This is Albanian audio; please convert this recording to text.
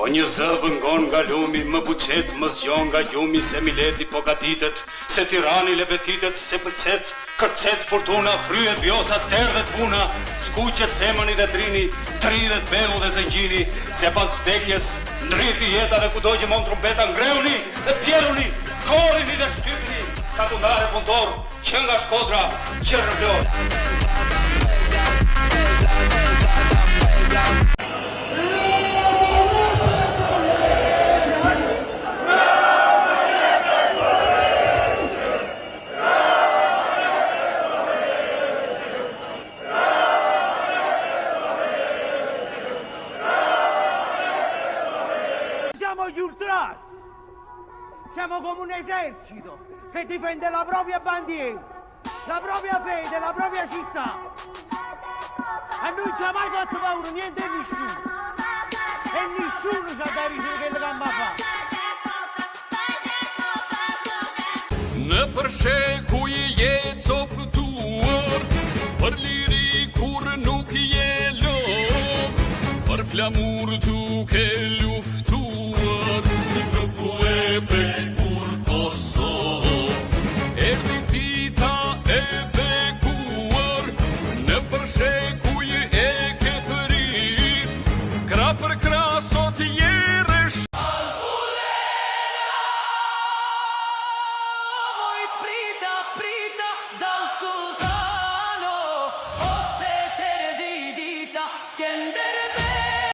Po një zë vëngon nga lumi, më buqet, më zgjon nga gjumi, se Mileti po gatitet, se Tirani lebetitet, se përcet, kërcet fortuna, fryet vjosa, terdhet puna, skuqet zemani dhe drini, tridhet beu dhe zëngjini, se pas vdekjes, ndriti jeta dhe kudo që mon trumpeta, ngreuni dhe pjeruni, korini dhe shtypni, katundare pundor, që nga Shkodra, që rëvlor. Siamo gli ultras, siamo come un esercito che difende la propria bandiera, la propria fede, la propria città. E non ci ha mai fatto paura niente e nessuno. E nessuno ci ha da dire quello che abbiamo fatto. Në përshe ku i je coptuar, për liri kur nuk je lor, për flamu